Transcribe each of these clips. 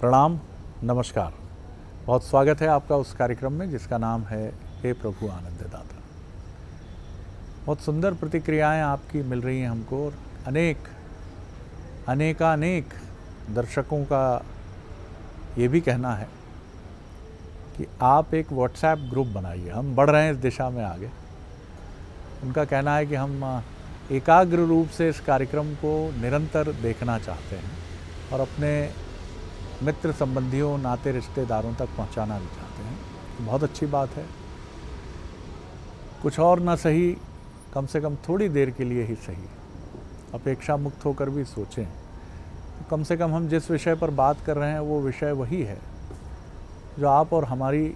प्रणाम, नमस्कार। बहुत स्वागत है आपका उस कार्यक्रम में जिसका नाम है हे प्रभु आनंद दाता। बहुत सुंदर प्रतिक्रियाएं आपकी मिल रही हैं हमको और अनेक दर्शकों का ये भी कहना है कि आप एक व्हाट्सएप ग्रुप बनाइए। हम बढ़ रहे हैं इस दिशा में आगे। उनका कहना है कि हम एकाग्र रूप से इस कार्यक्रम को निरंतर देखना चाहते हैं और अपने मित्र संबंधियों, नाते रिश्तेदारों तक पहुंचाना भी चाहते हैं। बहुत अच्छी बात है। कुछ और ना सही, कम से कम थोड़ी देर के लिए ही सही, अपेक्षा मुक्त होकर भी सोचें। तो कम से कम हम जिस विषय पर बात कर रहे हैं वो विषय वही है जो आप और हमारी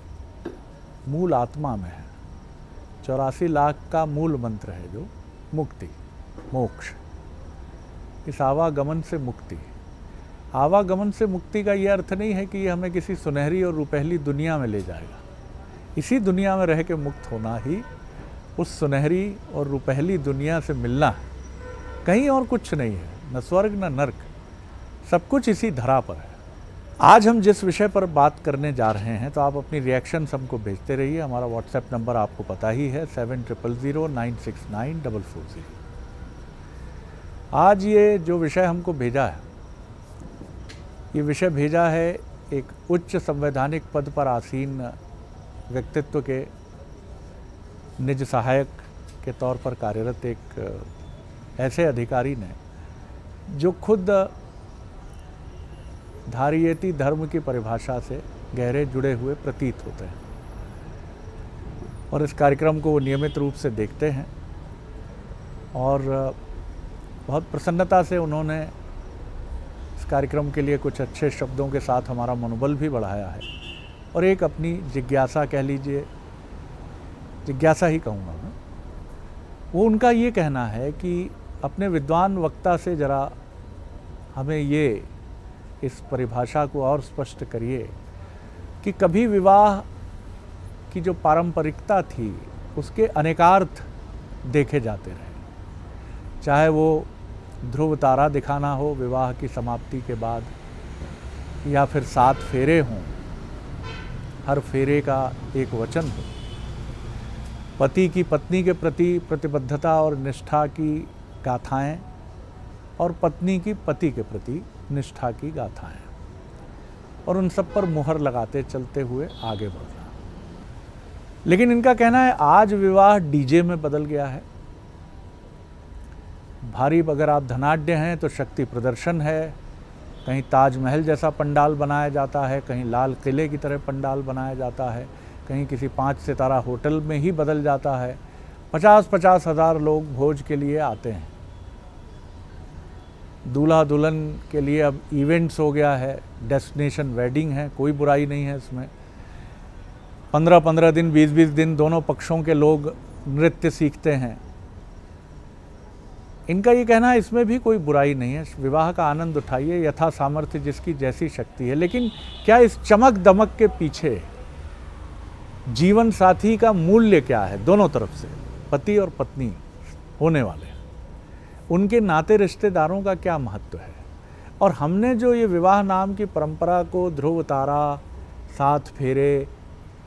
मूल आत्मा में है। 84 लाख का मूल मंत्र है जो मुक्ति, मोक्ष, इस आवागमन से मुक्ति। आवागमन से मुक्ति का ये अर्थ नहीं है कि ये हमें किसी सुनहरी और रुपहली दुनिया में ले जाएगा। इसी दुनिया में रह के मुक्त होना ही उस सुनहरी और रुपहली दुनिया से मिलना है। कहीं और कुछ नहीं है, न स्वर्ग न नर्क, सब कुछ इसी धरा पर है। आज हम जिस विषय पर बात करने जा रहे हैं तो आप अपनी रिएक्शंस हमको भेजते रहिए। हमारा व्हाट्सएप नंबर आपको पता ही है 7000969440। आज ये जो विषय हमको भेजा है, ये विषय भेजा है एक उच्च संवैधानिक पद पर आसीन व्यक्तित्व के निज सहायक के तौर पर कार्यरत एक ऐसे अधिकारी ने जो खुद धारियती धर्म की परिभाषा से गहरे जुड़े हुए प्रतीत होते हैं और इस कार्यक्रम को वो नियमित रूप से देखते हैं और बहुत प्रसन्नता से उन्होंने इस कार्यक्रम के लिए कुछ अच्छे शब्दों के साथ हमारा मनोबल भी बढ़ाया है और एक अपनी जिज्ञासा, कह लीजिए जिज्ञासा ही कहूँगा मैं, वो उनका ये कहना है कि अपने विद्वान वक्ता से ज़रा हमें ये इस परिभाषा को और स्पष्ट करिए कि कभी विवाह की जो पारंपरिकता थी उसके अनेकार्थ देखे जाते रहे, चाहे वो ध्रुव तारा दिखाना हो विवाह की समाप्ति के बाद, या फिर 7 फेरे हों, हर फेरे का एक वचन हो, पति की पत्नी के प्रति प्रतिबद्धता और निष्ठा की गाथाएं और पत्नी की पति के प्रति निष्ठा की गाथाएं, और उन सब पर मुहर लगाते चलते हुए आगे बढ़ना। लेकिन इनका कहना है आज विवाह डीजे में बदल गया है। भारी अगर आप धनाढ्य हैं तो शक्ति प्रदर्शन है, कहीं ताजमहल जैसा पंडाल बनाया जाता है, कहीं लाल किले की तरह पंडाल बनाया जाता है, कहीं किसी 5 सितारा होटल में ही बदल जाता है। 50-50 हज़ार लोग भोज के लिए आते हैं। दूल्हा दुल्हन के लिए अब इवेंट्स हो गया है, डेस्टिनेशन वेडिंग है, कोई बुराई नहीं है इसमें। 15-15 दिन, 20-20 दिन दोनों पक्षों के लोग नृत्य सीखते हैं। इनका ये कहना है इसमें भी कोई बुराई नहीं है, विवाह का आनंद उठाइए, यथा सामर्थ्य जिसकी जैसी शक्ति है। लेकिन क्या इस चमक दमक के पीछे जीवन साथी का मूल्य क्या है? दोनों तरफ से पति और पत्नी होने वाले, उनके नाते रिश्तेदारों का क्या महत्व है? और हमने जो ये विवाह नाम की परंपरा को ध्रुव तारा, 7 फेरे,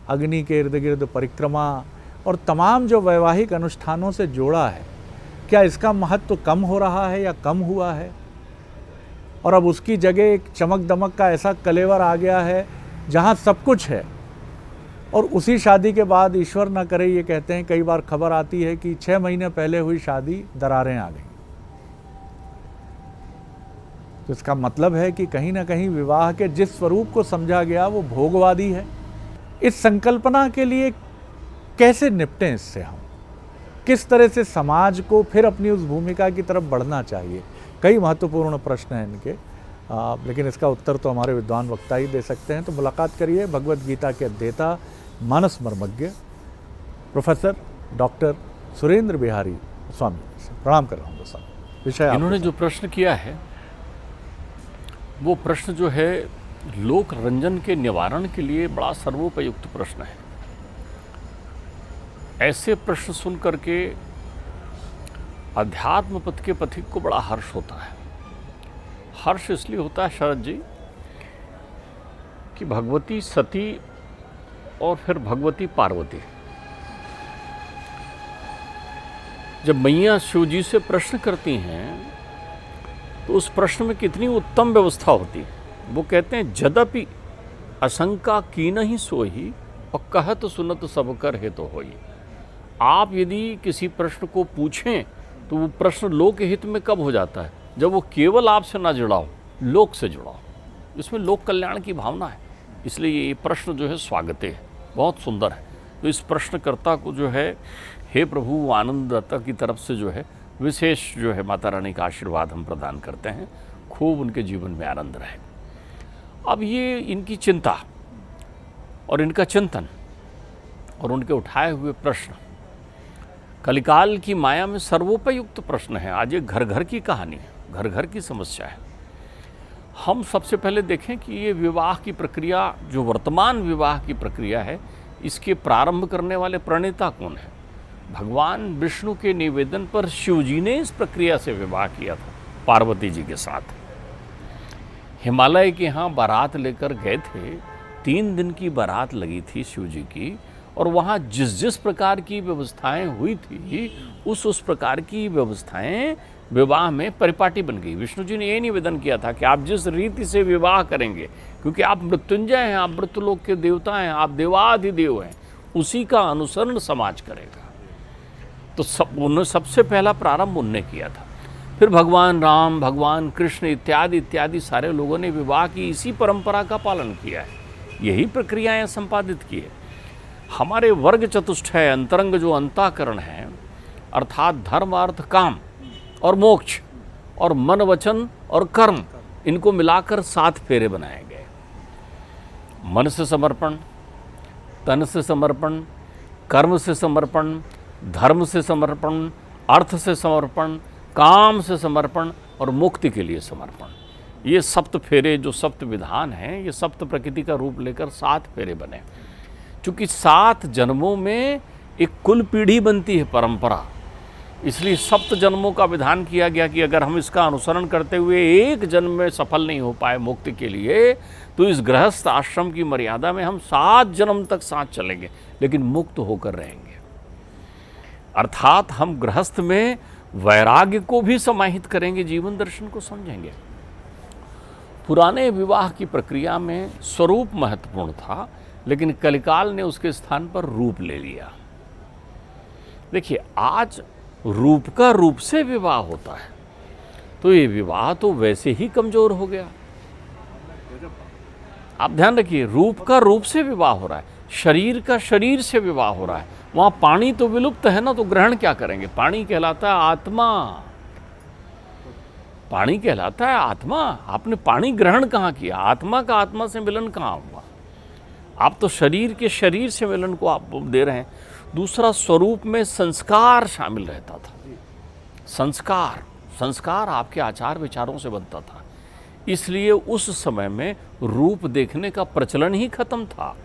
अग्नि के इर्द गिर्द परिक्रमा और तमाम जो वैवाहिक अनुष्ठानों से जोड़ा है, क्या इसका महत्व कम हो रहा है या कम हुआ है? और अब उसकी जगह एक चमक दमक का ऐसा कलेवर आ गया है जहाँ सब कुछ है, और उसी शादी के बाद ईश्वर न करे ये कहते हैं, कई बार खबर आती है कि 6 महीने पहले हुई शादी दरारें आ गई। तो इसका मतलब है कि कहीं ना कहीं विवाह के जिस स्वरूप को समझा गया वो भोगवादी है। इस संकल्पना के लिए कैसे निपटें इससे? हम किस तरह से समाज को फिर अपनी उस भूमिका की तरफ बढ़ना चाहिए? कई महत्वपूर्ण प्रश्न हैं इनके, लेकिन इसका उत्तर तो हमारे विद्वान वक्ता ही दे सकते हैं। तो मुलाकात करिए भगवद गीता के अध्येता, मानस मर्मज्ञ प्रोफेसर डॉक्टर सुरेंद्र बिहारी स्वामी से। प्रणाम कर रहा हूँ दोस्तों। विषय इन्होंने जो प्रश्न किया है वो प्रश्न जो है लोक रंजन के निवारण के लिए बड़ा सर्वोपयुक्त प्रश्न है। ऐसे प्रश्न सुन करके अध्यात्म पथ के पथिक को बड़ा हर्ष होता है। हर्ष इसलिए होता है शरद जी कि भगवती सती और फिर भगवती पार्वती, जब मैया शिव जी से प्रश्न करती हैं तो उस प्रश्न में कितनी उत्तम व्यवस्था होती है। वो कहते हैं जदपि आशंका की नहीं सोही और कहत सुनत सब कर हे तो होई। आप यदि किसी प्रश्न को पूछें तो वो प्रश्न लोक हित में कब हो जाता है, जब वो केवल आपसे ना जुड़ा हो, लोक से जुड़ा हो। इसमें लोक कल्याण की भावना है, इसलिए ये प्रश्न जो है स्वागते है, बहुत सुंदर है। तो इस प्रश्नकर्ता को जो है हे प्रभु आनंददाता की तरफ से जो है विशेष जो है माता रानी का आशीर्वाद हम प्रदान करते हैं, खूब उनके जीवन में आनंद रहे। अब ये इनकी चिंता और इनका चिंतन और उनके उठाए हुए प्रश्न कलिकाल की माया में सर्वोपयुक्त प्रश्न है। आज ये घर घर की कहानी है, घर घर की समस्या है। हम सबसे पहले देखें कि ये विवाह की प्रक्रिया, जो वर्तमान विवाह की प्रक्रिया है, इसके प्रारंभ करने वाले प्रणेता कौन है। भगवान विष्णु के निवेदन पर शिव जी ने इस प्रक्रिया से विवाह किया था पार्वती जी के साथ। हिमालय के यहाँ बारात लेकर गए थे, 3 दिन की बारात लगी थी शिव जी की, और वहाँ जिस जिस प्रकार की व्यवस्थाएं हुई थी उस प्रकार की व्यवस्थाएं विवाह में परिपाटी बन गई। विष्णु जी ने ये निवेदन किया था कि आप जिस रीति से विवाह करेंगे, क्योंकि आप मृत्युंजय हैं, आप मृत्युलोक के देवता हैं, आप देवाधिदेव हैं, उसी का अनुसरण समाज करेगा। तो उन्होंने सबसे पहला प्रारंभ उनने किया था। फिर भगवान राम, भगवान कृष्ण इत्यादि इत्यादि सारे लोगों ने विवाह की इसी परंपरा का पालन किया है, यही प्रक्रियाएं संपादित की है। हमारे वर्ग चतुष्टय अंतरंग जो अंतःकरण है, अर्थात धर्म अर्थ काम और मोक्ष और मन वचन और कर्म, इनको मिलाकर 7 फेरे बनाए गए। मन से समर्पण, तन से समर्पण, कर्म से समर्पण, धर्म से समर्पण, अर्थ से समर्पण, काम से समर्पण और मुक्ति के लिए समर्पण। ये 7 फेरे जो 7 विधान हैं, ये 7 प्रकृति का रूप लेकर 7 फेरे बने। चूँकि 7 जन्मों में एक कुल पीढ़ी बनती है परंपरा, इसलिए 7 जन्मों का विधान किया गया कि अगर हम इसका अनुसरण करते हुए एक जन्म में सफल नहीं हो पाए मुक्ति के लिए, तो इस गृहस्थ आश्रम की मर्यादा में हम 7 जन्म तक साथ चलेंगे, लेकिन मुक्त होकर रहेंगे। अर्थात हम गृहस्थ में वैराग्य को भी समाहित करेंगे, जीवन दर्शन को समझेंगे। पुराने विवाह की प्रक्रिया में स्वरूप महत्वपूर्ण था, लेकिन कलिकाल ने उसके स्थान पर रूप ले लिया। देखिए, आज रूप का रूप से विवाह होता है, तो ये विवाह तो वैसे ही कमजोर हो गया। आप ध्यान रखिए, रूप का रूप से विवाह हो रहा है, शरीर का शरीर से विवाह हो रहा है। वहां पानी तो विलुप्त है ना, तो ग्रहण क्या करेंगे। पानी कहलाता है आत्मा, पानी कहलाता है आत्मा। आपने पानी ग्रहण कहाँ किया, आत्मा का आत्मा से मिलन कहाँ हुआ। आप तो शरीर के शरीर से मिलन को आप दे रहे हैं। दूसरा, स्वरूप में संस्कार शामिल रहता था। संस्कार आपके आचार विचारों से बनता था, इसलिए उस समय में रूप देखने का प्रचलन ही खत्म था।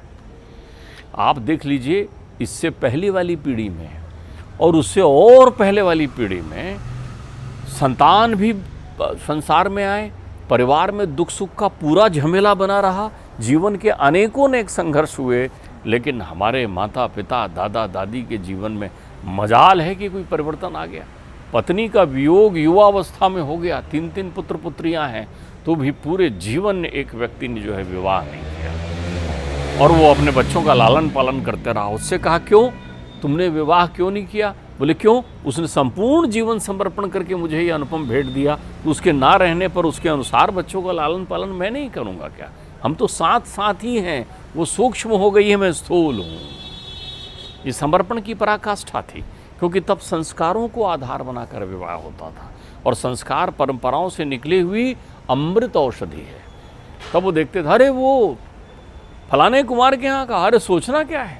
आप देख लीजिए, इससे पहले वाली पीढ़ी में और उससे और पहले वाली पीढ़ी में संतान भी संसार में आए, परिवार में दुख सुख का पूरा झमेला बना रहा, जीवन के अनेकों अनेक संघर्ष हुए, लेकिन हमारे माता पिता दादा दादी के जीवन में मजाल है कि कोई परिवर्तन आ गया। पत्नी का वियोग युवावस्था में हो गया, 3 पुत्र पुत्रियां हैं, तो भी पूरे जीवन एक व्यक्ति ने जो है विवाह नहीं किया और वो अपने बच्चों का लालन पालन करते रहा। उससे कहा, क्यों तुमने विवाह क्यों नहीं किया? बोले क्यों, उसने संपूर्ण जीवन समर्पण करके मुझे ये अनुपम भेंट दिया, तो उसके ना रहने पर उसके अनुसार बच्चों का लालन पालन मैं नहीं करूँगा क्या? हम तो साथ साथ ही हैं, वो सूक्ष्म हो गई है, मैं स्थूल हूँ। ये समर्पण की पराकाष्ठा थी, क्योंकि तब संस्कारों को आधार बनाकर विवाह होता था, और संस्कार परंपराओं से निकली हुई अमृत औषधि है। तब वो देखते थे, अरे वो फलाने कुमार के यहाँ का, अरे सोचना क्या है।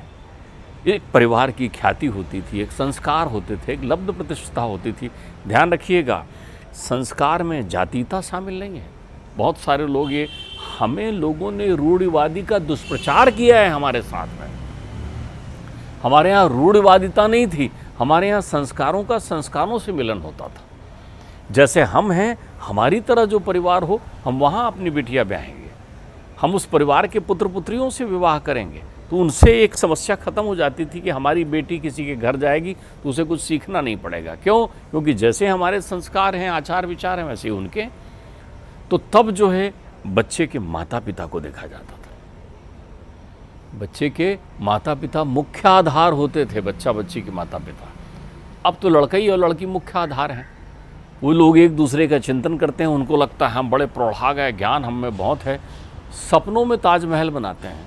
एक परिवार की ख्याति होती थी, एक संस्कार होते थे, एक लब्ध प्रतिष्ठा होती थी। ध्यान रखिएगा, संस्कार में जातीयता शामिल नहीं है। बहुत सारे लोग ये, हमें लोगों ने रूढ़िवादी का दुष्प्रचार किया है हमारे साथ में। हमारे यहाँ रूढ़िवादिता नहीं थी, हमारे यहाँ संस्कारों का संस्कारों से मिलन होता था। जैसे हम हैं, हमारी तरह जो परिवार हो, हम वहाँ अपनी बिटिया ब्याहेंगे। हम उस परिवार के पुत्र पुत्रियों से विवाह करेंगे तो उनसे एक समस्या खत्म हो जाती थी कि हमारी बेटी किसी के घर जाएगी तो उसे कुछ सीखना नहीं पड़ेगा। क्यों? क्योंकि जैसे हमारे संस्कार हैं, आचार विचार हैं, वैसे ही उनके। तो तब जो है बच्चे के माता पिता को देखा जाता था। बच्चे के माता पिता मुख्य आधार होते थे, बच्चा बच्ची के माता पिता। अब तो लड़का ही और लड़की मुख्य आधार हैं। वो लोग एक दूसरे का चिंतन करते हैं, उनको लगता है हम बड़े प्रौढ़ा गए, ज्ञान हम में बहुत है। सपनों में ताजमहल बनाते हैं,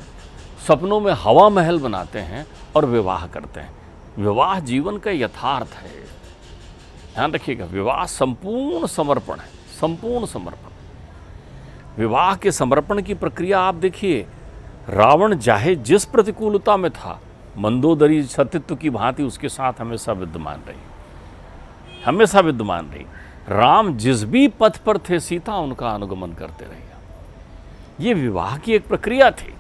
सपनों में हवा महल बनाते हैं और विवाह करते हैं। विवाह जीवन का यथार्थ है, ध्यान रखिएगा। विवाह संपूर्ण समर्पण है, संपूर्ण समर्पण। विवाह के समर्पण की प्रक्रिया आप देखिए, रावण चाहे जिस प्रतिकूलता में था, मंदोदरी सतीत्व की भांति उसके साथ हमेशा विद्यमान रही, हमेशा विद्यमान रही। राम जिस भी पथ पर थे, सीता उनका अनुगमन करते रहे। ये विवाह की एक प्रक्रिया थी,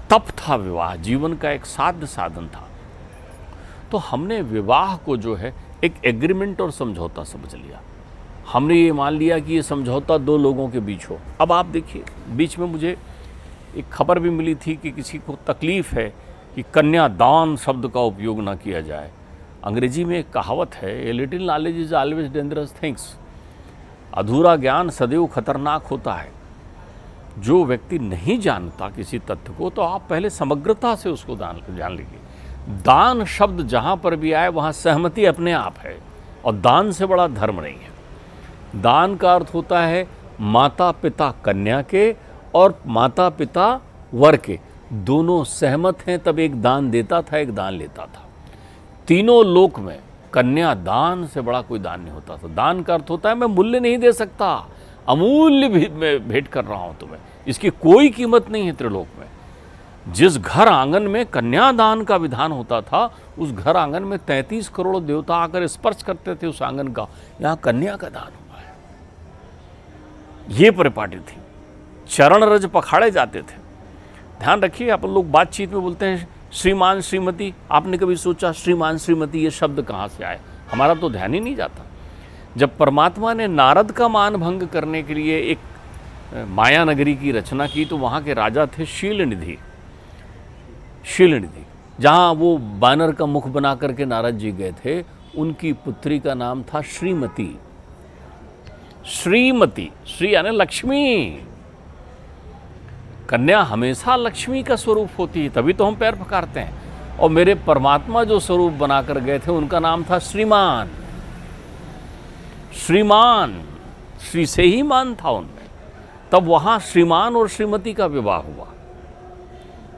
तप था विवाह, जीवन का एक साध्य साधन था। तो हमने विवाह को जो है एक एग्रीमेंट और समझौता समझ लिया। हमने ये मान लिया कि ये समझौता दो लोगों के बीच हो। अब आप देखिए, बीच में मुझे एक खबर भी मिली थी कि किसी को तकलीफ है कि कन्यादान शब्द का उपयोग ना किया जाए। अंग्रेजी में एक कहावत है, a little knowledge is always dangerous things. अधूरा ज्ञान सदैव खतरनाक होता है। जो व्यक्ति नहीं जानता किसी तथ्य को, तो आप पहले समग्रता से उसको जान लीजिए। दान शब्द जहाँ पर भी आए वहाँ सहमति अपने आप है, और दान से बड़ा धर्म नहीं है। दान का अर्थ होता है माता पिता कन्या के और माता पिता वर के दोनों सहमत हैं, तब एक दान देता था, एक दान लेता था। तीनों लोक में कन्या दान से बड़ा कोई दान नहीं होता था। दान का अर्थ होता है मैं मूल्य नहीं दे सकता, अमूल्य मैं भेंट कर रहा हूं तुम्हें, इसकी कोई कीमत नहीं है त्रिलोक में। जिस घर आंगन में कन्यादान का विधान होता था, उस घर आंगन में 33 करोड़ देवता आकर स्पर्श करते थे उस आंगन का। यहां कन्या का दान हुआ है। ये परिपाटी थी। चरण रज पखाड़े जाते थे। ध्यान रखिए, अपन लोग बातचीत में बोलते हैं श्रीमान श्रीमती। आपने कभी सोचा श्रीमान श्रीमती ये शब्द कहाँ से आए? हमारा तो ध्यान ही नहीं जाता। जब परमात्मा ने नारद का मान भंग करने के लिए एक माया नगरी की रचना की, तो वहाँ के राजा थे शीलनिधि। शीलनिधि, जहाँ वो बानर का मुख बना करके नारद जी गए थे, उनकी पुत्री का नाम था श्रीमती। श्रीमती, श्री यानी लक्ष्मी। कन्या हमेशा लक्ष्मी का स्वरूप होती है, तभी तो हम पैर पखारते हैं। और मेरे परमात्मा जो स्वरूप बनाकर गए थे, उनका नाम था श्रीमान। श्रीमान, श्री से ही मान था उनमें। तब वहां श्रीमान और श्रीमती का विवाह हुआ।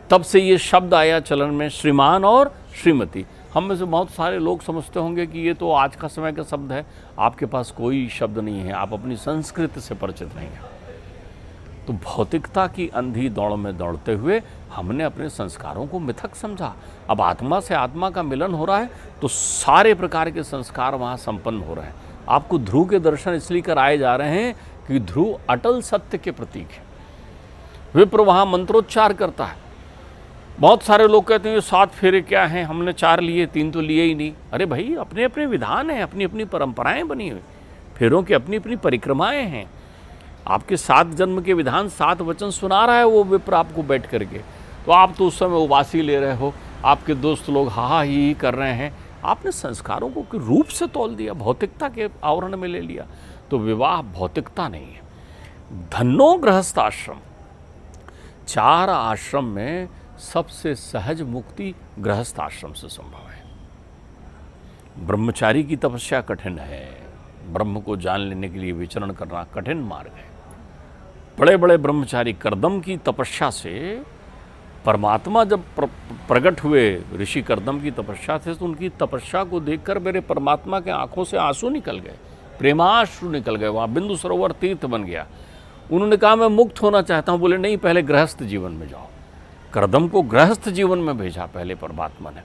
तब से ये शब्द आया चलन में, श्रीमान और श्रीमती। हम में से बहुत सारे लोग समझते होंगे कि ये तो आज का समय का शब्द है। आपके पास कोई शब्द नहीं है, आप अपनी संस्कृति से परिचित नहीं हैं। तो भौतिकता की अंधी दौड़ में दौड़ते हुए हमने अपने संस्कारों को मिथक समझा। अब आत्मा से आत्मा का मिलन हो रहा है, तो सारे प्रकार के संस्कार वहाँ संपन्न हो रहे हैं। आपको ध्रुव के दर्शन इसलिए कराए जा रहे हैं कि ध्रुव अटल सत्य के प्रतीक है। विप्र वहाँ मंत्रोच्चार करता है। बहुत सारे लोग कहते हैं ये 7 फेरे क्या हैं, हमने 4 लिए, 3 तो लिए ही नहीं। अरे भाई, अपने अपने विधान हैं, अपनी अपनी परंपराएं बनी हुई, फेरों की अपनी अपनी परिक्रमाएं हैं। आपके 7 जन्म के विधान, 7 वचन सुना रहा है वो विप्र आपको बैठ करके। तो आप तो उस समय उबासी ले रहे हो, आपके दोस्त लोग हा ही कर रहे हैं। आपने संस्कारों को रूप से तौल दिया, भौतिकता के आवरण में ले लिया। तो विवाह भौतिकता नहीं है। धन्नो गृहस्थ आश्रम। 4 आश्रम में सबसे सहज मुक्ति गृहस्थ आश्रम से संभव है। ब्रह्मचारी की तपस्या कठिन है। ब्रह्म को जान लेने के लिए विचरण करना कठिन मार्ग है। बड़े बड़े ब्रह्मचारी करदम की तपस्या से, परमात्मा जब प्रकट हुए, ऋषि करदम की तपस्या से, तो उनकी तपस्या को देखकर मेरे परमात्मा के आंखों से आंसू निकल गए, प्रेमाश्रु निकल गए। वहाँ बिंदु सरोवर तीर्थ बन गया। उन्होंने कहा मैं मुक्त होना चाहता हूँ। बोले नहीं, पहले गृहस्थ जीवन में जाओ। करदम को गृहस्थ जीवन में भेजा पहले परमात्मा ने,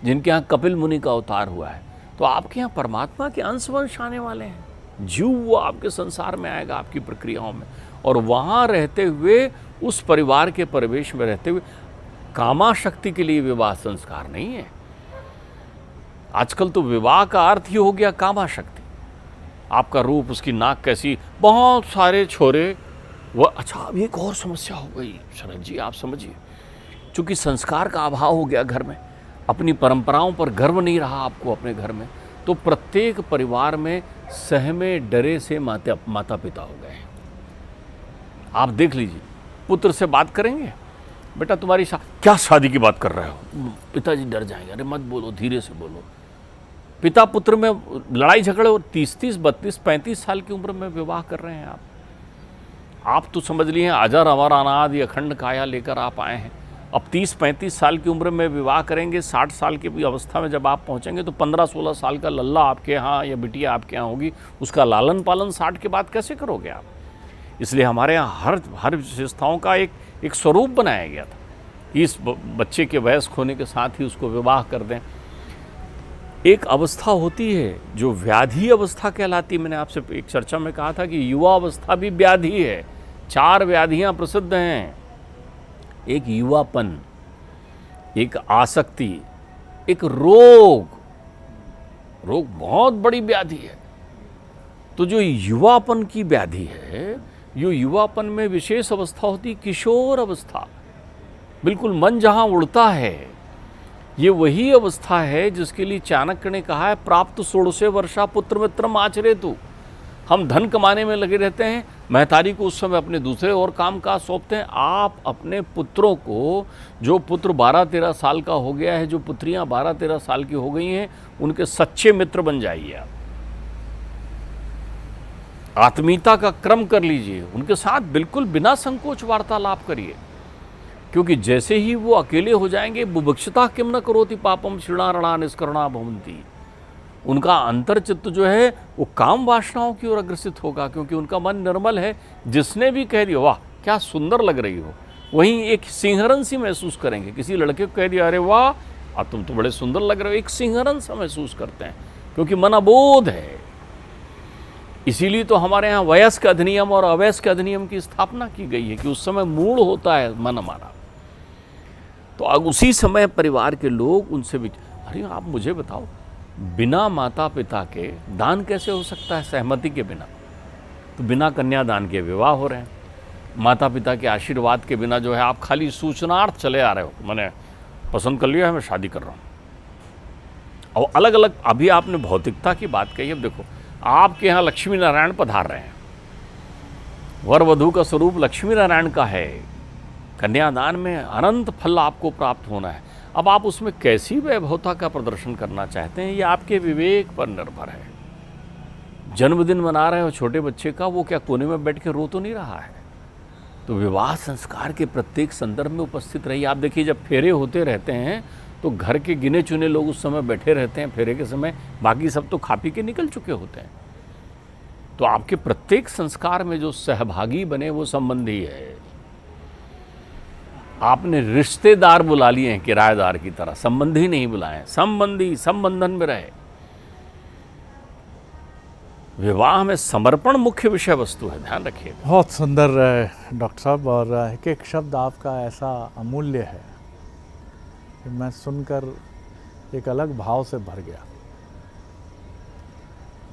जिनके यहाँ कपिल मुनि का अवतार हुआ है। तो आपके यहाँ परमात्मा के अंशवंश आने वाले हैं। जीव वो आपके संसार में आएगा, आपकी प्रक्रियाओं में, और वहाँ रहते हुए, उस परिवार के परिवेश में रहते हुए। कामा शक्ति के लिए विवाह संस्कार नहीं है। आजकल तो विवाह का अर्थ ही हो गया कामा शक्ति। आपका रूप, उसकी नाक कैसी। बहुत सारे छोरे वह अच्छा, अब एक और समस्या हो गई शरद जी, आप समझिए, चूंकि संस्कार का अभाव हो गया घर में, अपनी परंपराओं पर गर्व नहीं रहा आपको अपने घर में, तो प्रत्येक परिवार में सहमे डरे से माता पिता हो गए। आप देख लीजिए, पुत्र से बात करेंगे, बेटा तुम्हारी क्या शादी की बात कर रहे हो, पिताजी डर जाएंगे, अरे मत बोलो, धीरे से बोलो। पिता पुत्र में लड़ाई झगड़े, और 30-30, 32, 35 साल की उम्र में विवाह कर रहे हैं आप तो समझ लिए अजर अमर अनाद अखंड काया लेकर आप आए हैं। अब 30-35 साल की उम्र में विवाह करेंगे, 60 साल की अवस्था में जब आप पहुंचेंगे तो 15-16 साल का लल्ला आपके यहाँ या बिटिया आपके यहाँ होगी, उसका लालन पालन 60 के बाद कैसे करोगे आप? इसलिए हमारे यहाँ हर विशेषताओं का एक स्वरूप बनाया गया था। इस बच्चे के वयस्क होने के साथ ही उसको विवाह कर दें। एक अवस्था होती है जो व्याधि अवस्था कहलाती है। मैंने आपसे एक चर्चा में कहा था कि युवा अवस्था भी व्याधि है। 4 व्याधियां प्रसिद्ध हैं, एक युवापन, एक आसक्ति, एक रोग बहुत बड़ी व्याधि है। तो जो युवापन की व्याधि है, यो युवापन में विशेष अवस्था होती, किशोर अवस्था, बिल्कुल मन जहां उड़ता है, ये वही अवस्था है जिसके लिए चाणक्य ने कहा है प्राप्त 16 वर्षा पुत्र मित्रम आचरेतु। हम धन कमाने में लगे रहते हैं, महतारी को उस समय अपने दूसरे और काम काज सौंपते हैं। आप अपने पुत्रों को, जो पुत्र 12-13 साल का हो गया है, जो पुत्रियां 12-13 साल की हो गई हैं, उनके सच्चे मित्र बन जाइए आप। आत्मीयता का क्रम कर लीजिए, उनके साथ बिल्कुल बिना संकोच वार्तालाप करिए, क्योंकि जैसे ही वो अकेले हो जाएंगे, बुभुक्षता किम न करोति पापम श्रीणारणा निष्करणा भवन्ति, उनका अंतर्चित्त जो है वो काम वासनाओं की ओर अग्रसित होगा, क्योंकि उनका मन निर्मल है। जिसने भी कह दिया वाह क्या सुंदर लग रही हो, वहीं एक सिंहरन सी महसूस करेंगे। किसी लड़के को कह दिया अरे वाह तुम तो बड़े सुंदर लग रहे हो, एक सिंहरन सा महसूस करते हैं, क्योंकि मन अबोध है। इसीलिए तो हमारे यहाँ वयस्क अधिनियम और अवयस्क अधिनियम की स्थापना की गई है कि उस समय मूढ़ होता है मन हमारा। तो अब उसी समय परिवार के लोग उनसे भी, अरे आप मुझे बताओ, बिना माता पिता के दान कैसे हो सकता है? सहमति के बिना। तो बिना कन्यादान के विवाह हो रहे हैं, माता पिता के आशीर्वाद के बिना जो है आप खाली सूचनार्थ चले आ रहे हो, मैंने पसंद कर लिया है, मैं शादी कर रहा हूँ। और अलग अलग, अभी आपने भौतिकता की बात कही, अब देखो आपके यहाँ लक्ष्मी नारायण पधार रहे हैं, वर वधू का स्वरूप लक्ष्मी नारायण का है, कन्यादान में अनंत फल आपको प्राप्त होना है। अब आप उसमें कैसी वैभवता का प्रदर्शन करना चाहते हैं, ये आपके विवेक पर निर्भर है। जन्मदिन मना रहे हो छोटे बच्चे का, वो क्या कोने में बैठ के रो तो नहीं रहा है? तो विवाह संस्कार के प्रत्येक संदर्भ में उपस्थित रहिए। आप देखिए, जब फेरे होते रहते हैं तो घर के गिने चुने लोग उस समय बैठे रहते हैं फेरे के समय, बाकी सब तो खा पी के निकल चुके होते हैं। तो आपके प्रत्येक संस्कार में जो सहभागी बने वो संबंधी है। आपने रिश्तेदार बुला लिए हैं किराएदार की तरह, संबंधी नहीं बुलाए, संबंधी संबंधन में रहे। विवाह में समर्पण मुख्य विषय वस्तु है, ध्यान रखिए। बहुत सुंदर डॉक्टर साहब, और एक एक शब्द आपका ऐसा अमूल्य है कि मैं सुनकर एक अलग भाव से भर गया।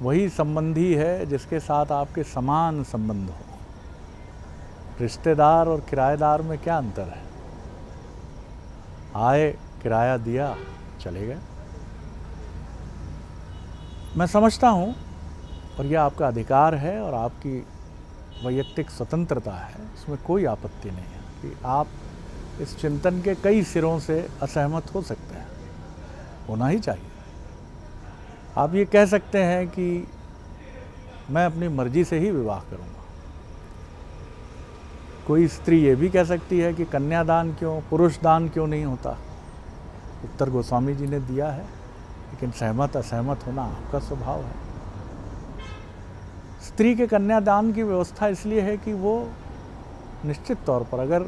वही संबंधी है जिसके साथ आपके समान संबंध हो। रिश्तेदार और किराएदार में क्या अंतर है? आए, किराया दिया, चले गए। मैं समझता हूँ, और यह आपका अधिकार है और आपकी वैयक्तिक स्वतंत्रता है, इसमें कोई आपत्ति नहीं है कि आप इस चिंतन के कई सिरों से असहमत हो सकते हैं, होना ही चाहिए। आप ये कह सकते हैं कि मैं अपनी मर्जी से ही विवाह करूँगा। कोई स्त्री ये भी कह सकती है कि कन्यादान क्यों, पुरुष दान क्यों नहीं होता? उत्तर गोस्वामी जी ने दिया है, लेकिन सहमत असहमत होना आपका स्वभाव है। स्त्री के कन्यादान की व्यवस्था इसलिए है कि वो निश्चित तौर पर, अगर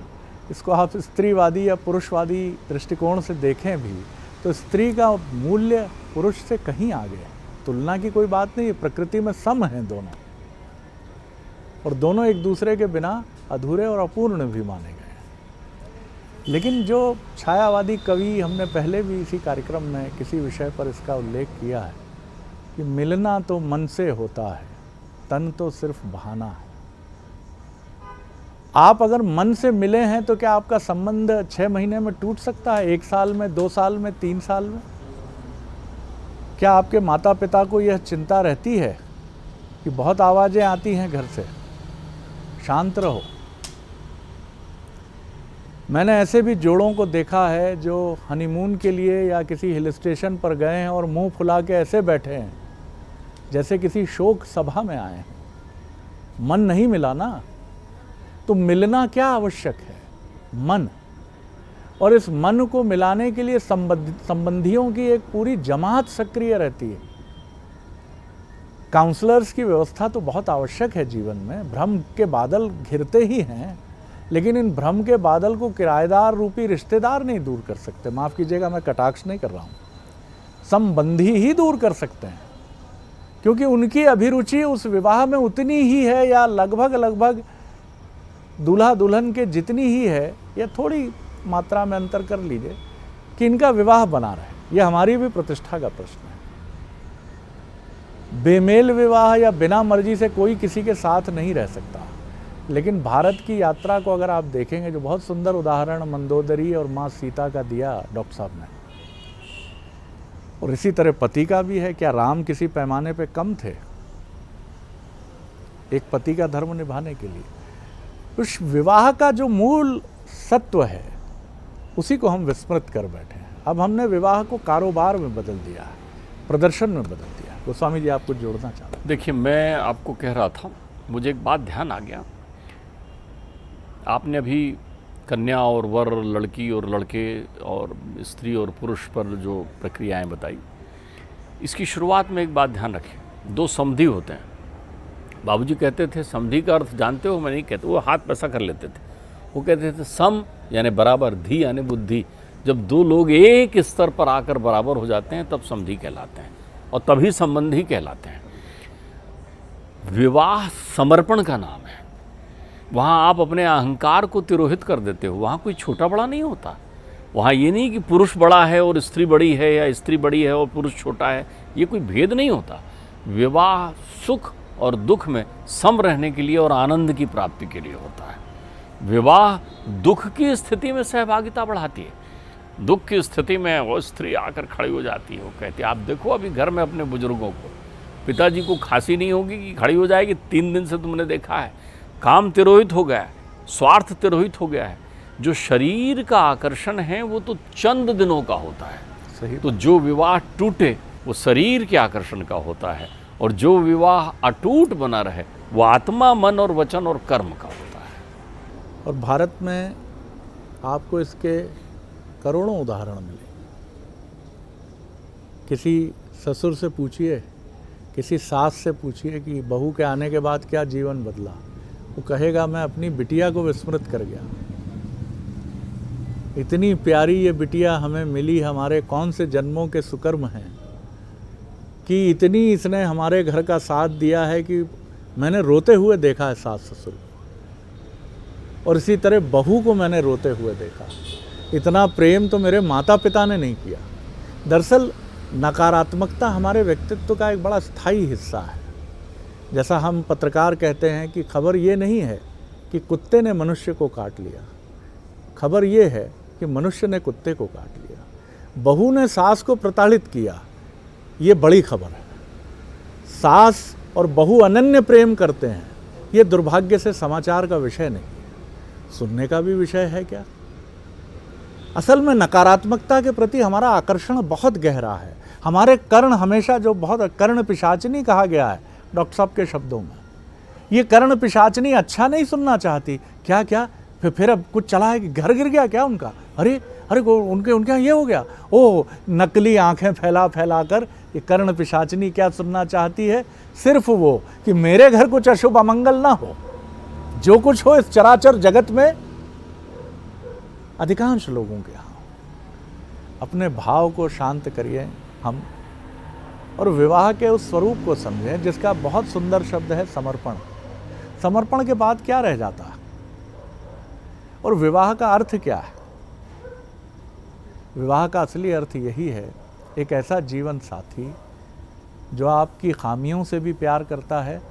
इसको आप स्त्रीवादी या पुरुषवादी दृष्टिकोण से देखें भी, तो स्त्री का मूल्य पुरुष से कहीं आगे है। तुलना की कोई बात नहीं, प्रकृति में सम हैं दोनों, और दोनों एक दूसरे के बिना अधूरे और अपूर्ण भी माने गए। लेकिन जो छायावादी कवि, हमने पहले भी इसी कार्यक्रम में किसी विषय पर इसका उल्लेख किया है कि मिलना तो मन से होता है, तन तो सिर्फ बहाना है। आप अगर मन से मिले हैं तो क्या आपका संबंध 6 महीने में टूट सकता है, 1 साल में, 2 साल में, 3 साल में? क्या आपके माता पिता को यह चिंता रहती है कि बहुत आवाज़ें आती हैं घर से, शांत रहो? मैंने ऐसे भी जोड़ों को देखा है जो हनीमून के लिए या किसी हिल स्टेशन पर गए हैं और मुंह फुला के ऐसे बैठे हैं जैसे किसी शोक सभा में आए हैं। मन नहीं मिला ना, तो मिलना क्या आवश्यक है? मन। और इस मन को मिलाने के लिए संबंधियों की एक पूरी जमात सक्रिय रहती है। काउंसलर्स की व्यवस्था तो बहुत आवश्यक है जीवन में। भ्रम के बादल घिरते ही हैं, लेकिन इन भ्रम के बादल को किराएदार रूपी रिश्तेदार नहीं दूर कर सकते। माफ़ कीजिएगा, मैं कटाक्ष नहीं कर रहा हूँ, संबंधी ही दूर कर सकते हैं, क्योंकि उनकी अभिरुचि उस विवाह में उतनी ही है या लगभग दूल्हा दुल्हन के जितनी ही है, या थोड़ी मात्रा में अंतर कर लीजिए, कि इनका विवाह बना रहे। यह हमारी भी प्रतिष्ठा का प्रश्न है। बेमेल विवाह या बिना मर्जी से कोई किसी के साथ नहीं रह सकता। लेकिन भारत की यात्रा को अगर आप देखेंगे, जो बहुत सुंदर उदाहरण मंदोदरी और माँ सीता का दिया डॉक्टर साहब ने, और इसी तरह पति का भी है। क्या राम किसी पैमाने पे कम थे एक पति का धर्म निभाने के लिए? उस विवाह का जो मूल सत्व है उसी को हम विस्मृत कर बैठे हैं। अब हमने विवाह को कारोबार में बदल दिया है, प्रदर्शन में बदल दिया है। गोस्वामी जी, आपको जोड़ना चाहता हूँ। देखिए, मैं आपको कह रहा था, मुझे एक बात ध्यान आ गया। आपने अभी कन्या और वर, लड़की और लड़के और स्त्री और पुरुष पर जो प्रक्रियाएं बताई, इसकी शुरुआत में एक बात ध्यान रखें। 2 समधी होते हैं। बाबूजी कहते थे समधी का अर्थ जानते हो? मैं नहीं कहता, वो हाथ पैसा कर लेते थे। वो कहते थे सम यानी बराबर, धी यानी बुद्धि। जब 2 लोग एक स्तर पर आकर बराबर हो जाते हैं तब समधी कहलाते हैं, और तभी संबंधी कहलाते हैं। विवाह समर्पण का नाम है। वहाँ आप अपने अहंकार को तिरोहित कर देते हो। वहाँ कोई छोटा बड़ा नहीं होता। वहाँ ये नहीं कि पुरुष बड़ा है और स्त्री बड़ी है, या स्त्री बड़ी है और पुरुष छोटा है। ये कोई भेद नहीं होता। विवाह सुख और दुख में सम रहने के लिए और आनंद की प्राप्ति के लिए होता है। विवाह दुख की स्थिति में सहभागिता बढ़ाती है। दुख की स्थिति में वो स्त्री आकर खड़ी हो जाती है। वो कहती है, आप देखो अभी घर में अपने बुजुर्गों को, पिताजी को खांसी नहीं होगी कि खड़ी हो जाएगी, 3 दिन से तुमने देखा है। काम तिरोहित हो गया है, स्वार्थ तिरोहित हो गया है। जो शरीर का आकर्षण है वो तो चंद दिनों का होता है। सही। तो जो विवाह टूटे वो शरीर के आकर्षण का होता है, और जो विवाह अटूट बना रहे वो आत्मा, मन और वचन और कर्म का होता है। और भारत में आपको इसके करोड़ों उदाहरण मिले। किसी ससुर से पूछिए, किसी सास से पूछिए कि बहू के आने के बाद क्या जीवन बदला, वो कहेगा मैं अपनी बिटिया को विस्मृत कर गया। इतनी प्यारी ये बिटिया हमें मिली, हमारे कौन से जन्मों के सुकर्म हैं कि इतनी इसने हमारे घर का साथ दिया है कि मैंने रोते हुए देखा है सास ससुर को, और इसी तरह बहू को मैंने रोते हुए देखा। इतना प्रेम तो मेरे माता पिता ने नहीं किया। दरअसल नकारात्मकता हमारे व्यक्तित्व का एक बड़ा स्थायी हिस्सा है। जैसा हम पत्रकार कहते हैं कि खबर ये नहीं है कि कुत्ते ने मनुष्य को काट लिया, खबर ये है कि मनुष्य ने कुत्ते को काट लिया। बहू ने सास को प्रताड़ित किया, ये बड़ी खबर है। सास और बहू अनन्य प्रेम करते हैं, ये दुर्भाग्य से समाचार का विषय नहीं है, सुनने का भी विषय है क्या? असल में नकारात्मकता के प्रति हमारा आकर्षण बहुत गहरा है। हमारे कर्ण हमेशा, जो बहुत कर्ण पिशाचनी कहा गया है डॉक्टर साहब के शब्दों में, ये कर्ण पिशाचनी अच्छा नहीं सुनना चाहती। क्या क्या फिर अब कुछ चला है कि घर गिर गया क्या उनका? अरे उनके यहाँ ये हो गया। ओ, नकली आंखें फैला फैला कर ये कर्ण पिशाचनी क्या सुनना चाहती है? सिर्फ वो कि मेरे घर कुछ अशुभ अमंगल ना हो। जो कुछ हो इस चराचर जगत में अधिकांश लोगों के यहाँ। अपने भाव को शांत करिए हम, और विवाह के उस स्वरूप को समझें जिसका बहुत सुंदर शब्द है समर्पण। समर्पण के बाद क्या रह जाता है, और विवाह का अर्थ क्या है? विवाह का असली अर्थ यही है, एक ऐसा जीवन साथी जो आपकी खामियों से भी प्यार करता है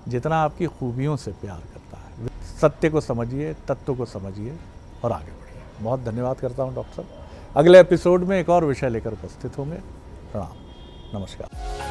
जितना आपकी खूबियों से प्यार करता है। सत्य को समझिए, तत्व को समझिए और आगे बढ़िए। बहुत धन्यवाद करता हूँ डॉक्टर साहब। अगले एपिसोड में एक और विषय लेकर उपस्थित होंगे। प्रणाम, नमस्कार।